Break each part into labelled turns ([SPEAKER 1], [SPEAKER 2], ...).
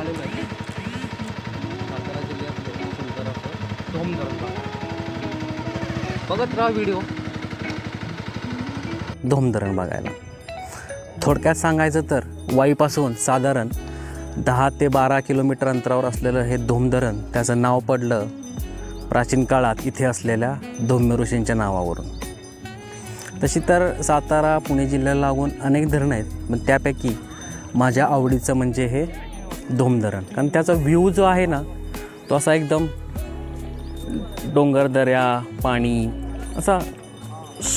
[SPEAKER 1] आलेलो आहे सातारा जिल्ह्यातलं सुंदर असं धोम धरण बघत राहा व्हिडिओ.
[SPEAKER 2] धोम धरण बघायला थोडक्यात सांगायचं तर वाईपासून साधारण 10 ते 12 किलोमीटर अंतरावर असलेलं हे धोम धरण त्याचं नाव पडलं प्राचीन काळात इथे असलेल्या धौम्य ऋषींच्या नावावरून. तशी तर सातारा पुणे जिल्ह्याला लागून अनेक धरणं आहेत, पण त्यापैकी माझ्या आवडीचं म्हणजे हे धोम धरण. कारण त्याचा व्ह्यू जो आहे ना तो असा एकदम डोंगरदऱ्या पाणी असा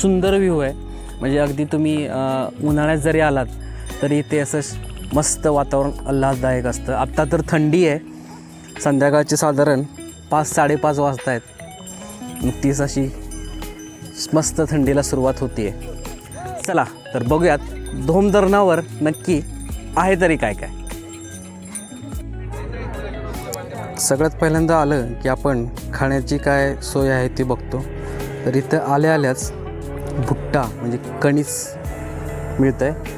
[SPEAKER 2] सुंदर व्ह्यू आहे. म्हणजे अगदी तुम्ही उन्हाळ्यात जरी आलात तरी इथे असं मस्त वातावरण आल्हाददायक असतं. आत्ता तर थंडी आहे, संध्याकाळचे साधारण 5-5:30 वाजता आहेत. नुकतीच अशी मस्त थंडीला सुरुवात होती आहे. चला तर बघूयात धोम धरणावर नक्की आहे तरी काय काय. सगळ्यात पहिल्यांदा आलं की आपण खाण्याची काय सोय आहे ती बघतो. तर इथं आल्याच भुट्टा म्हणजे कणीस मिळतं आहे.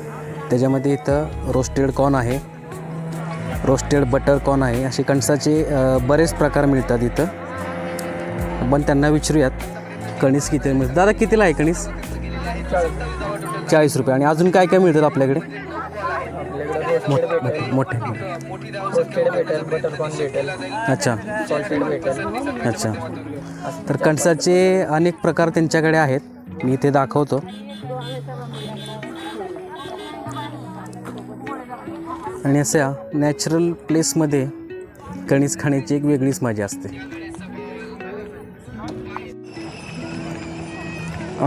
[SPEAKER 2] त्याच्यामध्ये इथं रोस्टेड कॉर्न आहे, रोस्टेड बटर कॉर्न आहे, असे कणसाचे बरेच प्रकार मिळतात इथं. आपण त्यांना विचारूयात कणीस किती मिळतं. दादा कितीला आहे कणीस? 40 रुपये. आणि अजून काय काय मिळतं आपल्याकडे? मोठे अच्छा अच्छा. तर कणसाचे अनेक प्रकार त्यांच्याकडे आहेत, मी इथे दाखवतो. आणि अशा नॅचरल प्लेसमध्ये कणीस खाण्याची एक वेगळीच मजा असते.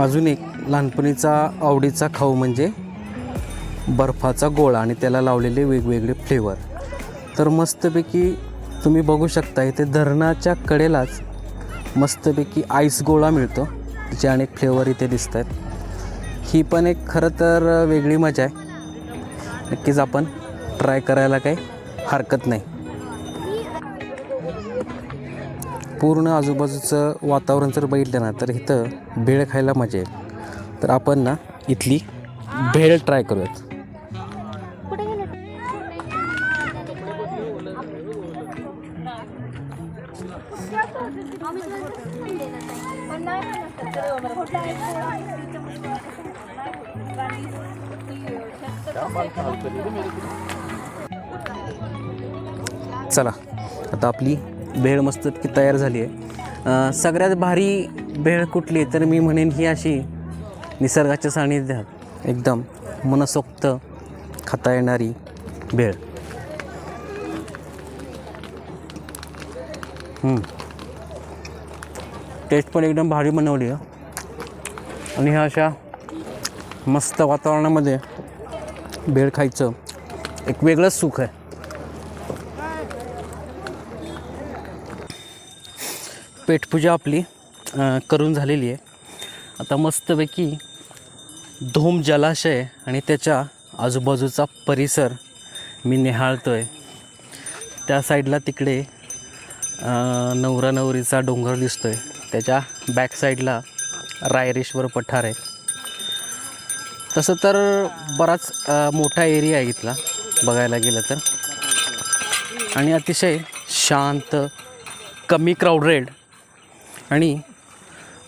[SPEAKER 2] अजून एक लहानपणीचा आवडीचा खाऊ म्हणजे बर्फाचा गोळा आणि त्याला लावलेले वेगवेगळे फ्लेवर. तर मस्तपैकी तुम्ही बघू शकता इथे धरणाच्या कडेलाच मस्तपैकी आईस गोळा मिळतो, त्याचे अनेक फ्लेवर इथे दिसत आहेत. ही पण एक खरं तर वेगळी मजा आहे. नक्कीच आपण ट्राय करायला काही हरकत नाही. पूर्ण आजूबाजूचं वातावरण जर बघितलं ना तर इथं भेळ खायला मजा येईल. तर आपण ना इथली भेळ ट्राय करूयात. चला आता आपली भेळ मस्तपैकी तयार झाली आहे. सगळ्यात भारी भेळ कुठली तर मी म्हणेन ही अशी निसर्गाच्या सानिध्यात एकदम मनसोक्त खाता येणारी भेळ. टेस्ट पण एकदम भारी बनवली आहे. आणि ह्या अशा मस्त वातावरणामध्ये भेळ खायचं एक वेगळंच सुख आहे. पेटपूजा आपली करून झालेली आहे. आता मस्तपैकी धोम जलाशय आणि त्याच्या आजूबाजूचा परिसर मी निहाळतो आहे. त्या साईडला तिकडे नवरा नवरीचा डोंगर दिसतो आहे, त्याच्या बॅक साईडला रायरेश्वर पठार आहे. तसं तर बराच मोठा एरिया आहे इथला बघायला गेलं तर, आणि अतिशय शांत, कमी क्राऊडेड आणि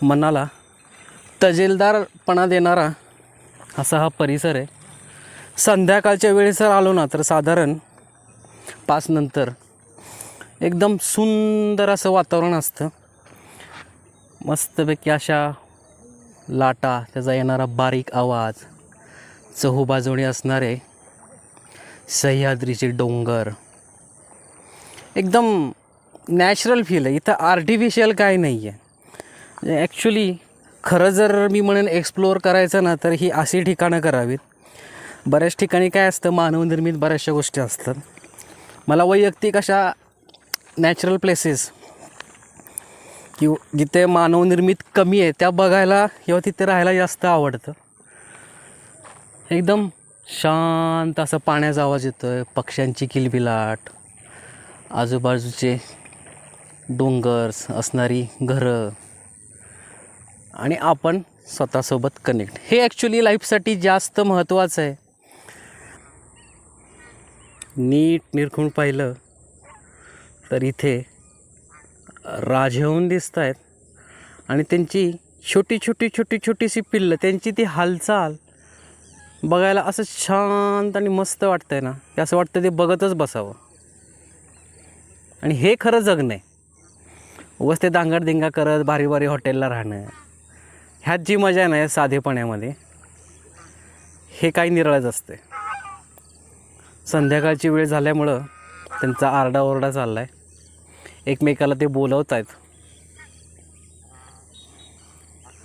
[SPEAKER 2] मनाला तजेलदारपणा देणारा असा हा परिसर आहे. संध्याकाळच्या वेळेस जर आलो ना तर साधारण 5 नंतर एकदम सुंदर असं वातावरण असतं. मस्तपैकी अशा लाटा, त्याचा येणारा बारीक आवाज, चहूबाजूने असणारे सह्याद्रीचे डोंगर, एकदम नॅचरल फील आहे. इथं आर्टिफिशियल काय नाही आहे. ॲक्च्युली खरं जर मी म्हणेन एक्सप्लोअर करायचं ना तर ही अशी ठिकाणं करावीत. बऱ्याच ठिकाणी काय असतं, मानवनिर्मित बऱ्याचशा गोष्टी असतात. मला वैयक्तिक अशा नॅचरल प्लेसेस जिथे मानवनिर्मित कमी आहे त्या बघायला किंवा तिथे राहायला जास्त आवडतं. एकदम शांत असं पाण्याचा आवाज येतो आहे, पक्ष्यांची किलबिलाट, आजूबाजूचे डोंगर्स, असणारी घरं आणि आपण स्वतःसोबत कनेक्ट. हे ॲक्च्युली लाईफसाठी जास्त महत्त्वाचं आहे. नीट निरखून पाहिलं तर इथे राजहंस दिसत आहेत आणि त्यांची छोटीशी पिल्लं, त्यांची ती हालचाल बघायला असं शांत आणि मस्त वाटतं आहे ना, की असं वाटतं ते बघतच बसावं. आणि हे खरं जगणं आहे. उगाच ते दांगडदिंगा करत भारी भारी हॉटेलला राहणं, ह्यात जी मजा आहे ना या साधेपणामध्ये, हे काही निराळच असते. संध्याकाळची वेळ झाल्यामुळं त्यांचा आरडाओरडा चालला आहे, एकमेकाला ते बोलवत आहेत.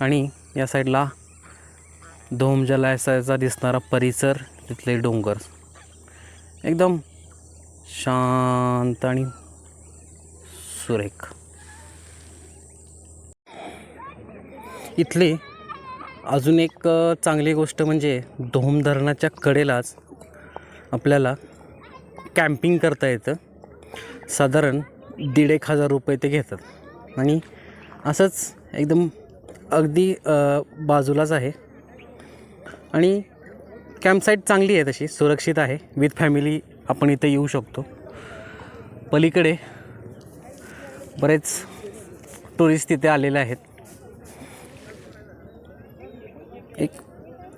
[SPEAKER 2] आणि या साईडला धोम जलाशयाचा दिसणारा परिसर, तिथले डोंगर एकदम शांत आणि सुरेख. इथली अजून एक चांगली गोष्ट म्हणजे धोम धरणाच्या कडेलाच आपल्याला कॅम्पिंग करता येतं. साधारण 1,500 रुपये ते घेतात आणि असंच एकदम अगदी बाजूलाच आहे. आणि कॅम्पसाईट चांगली आहे, तशी सुरक्षित आहे. विथ फॅमिली आपण इथे येऊ शकतो. पलीकडे बरेच टुरिस्ट तिथे आलेले आहेत. एक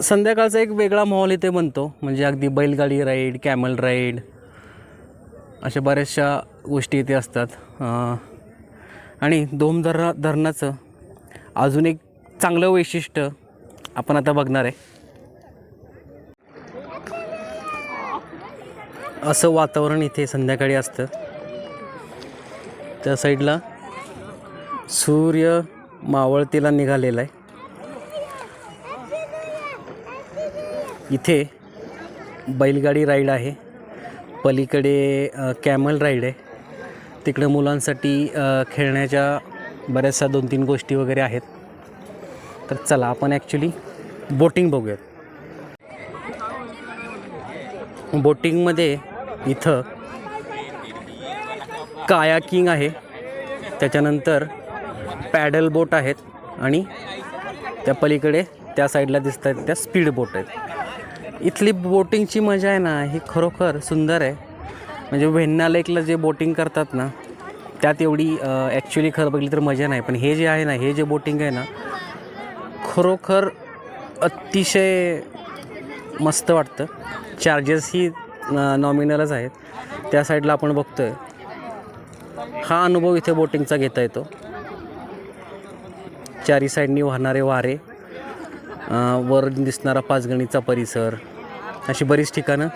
[SPEAKER 2] संध्याकाळचा एक वेगळा माहोल इथे बनतो. म्हणजे अगदी बैलगाडी राईड, कॅमल राईड, अशा बऱ्याचशा गोष्टी इथे असतात. आणि धोम धरणाचं अजून एक चांगलं वैशिष्ट्य आपण आता बघणार आहे. असं वातावरण इथे संध्याकाळी असतं. त्या साईडला सूर्य मावळतीला निघालेला आहे. इथे बैलगाडी राईड आहे, पलीकडे कॅमल राईड आहे, तिकडे मुलांसाठी खेळण्याच्या बऱ्याचशा 2-3 गोष्टी वगैरे आहेत. तर चला आपण ॲक्च्युली बोटिंग बघूयात. बोटिंगमध्ये इथं कायाकिंग आहे, त्याच्यानंतर पॅडल बोट आहेत आणि त्या पलीकडे त्या साईडला दिसत आहेत त्या स्पीड बोट आहेत. इथली बोटिंगची मजा आहे ना, ही खरोखर सुंदर आहे. म्हणजे वेण्णा लेकला जे बोटिंग करतात ना, त्यात एवढी ॲक्च्युली खरं बघितली तर मजा नाही. पण हे जे आहे ना, हे जे बोटिंग आहे ना, खरोखर अतिशय मस्त वाटतं. चार्जेस ही नॉमिनलच आहेत. त्या साईडला आपण बघतो आहे, हा अनुभव इथे बोटिंगचा घेता येतो. चारी साईडनी वाहणारे वारे, वर दिसणारा पाचगणीचा परिसर, अशी बरीच ठिकाणं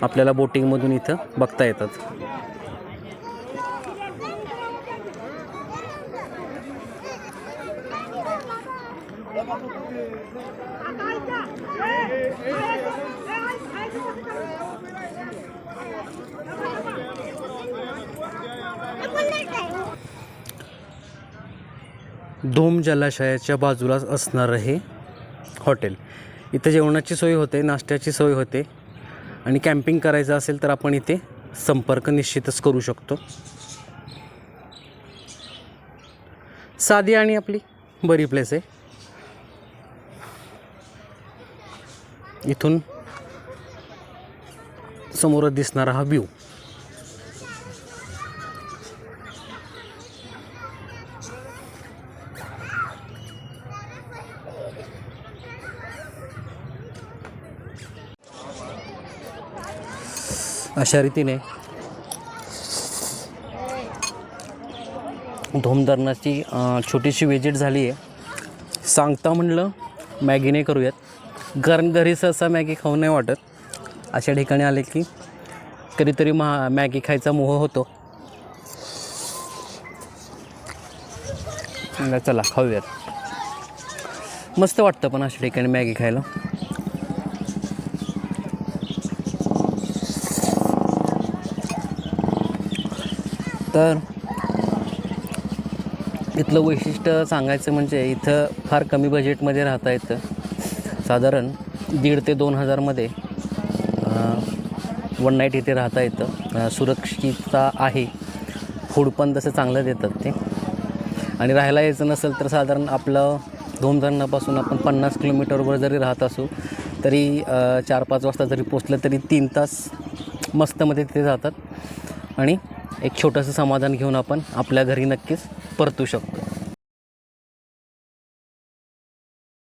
[SPEAKER 2] आपल्याला बोटिंगमधून इथं बघता येतात. धोम जलाशयाच्या बाजूलाच असणारं हे हॉटेल. इथं जेवणाची सोय होते, नाश्त्याची सोय होते आणि कॅम्पिंग करायचं असेल तर आपण इथे संपर्क निश्चितच करू शकतो. साधी आणि आपली बरी प्लेस आहे. इथून समोर दिसणारा हा व्ह्यू. अशा रीतीने धोम धरणाची छोटीशी विजिट झाली आहे. सांगता म्हणलं मॅगीने करूयात, कारण घरी सहसा मॅगी खाऊ नाही वाटत. अशा ठिकाणी आले की कधीतरी मॅगी खायचा मोह होतो. चला खाऊयात, मस्त वाटतं पण अशा ठिकाणी मॅगी खायला. तर इथलं वैशिष्ट्य सांगायचं म्हणजे इथं फार कमी बजेटमध्ये राहता येतं. साधारण 1,500 ते 2,000मध्ये वन नाईट इथे राहता येतं. सुरक्षितता आहे, फूड पण तसं चांगलं देतात ते. आणि राहायला यायचं नसेल तर साधारण आपलं धोम धरणापासून आपण 50 किलोमीटरवर जरी राहत असू तरी 4-5 वाजता जरी पोचलं तरी 3 तास मस्तमध्ये तिथे जातात आणि एक छोटंसं समाधान घेऊन आपण आपल्या घरी नक्कीच परतू शकतो.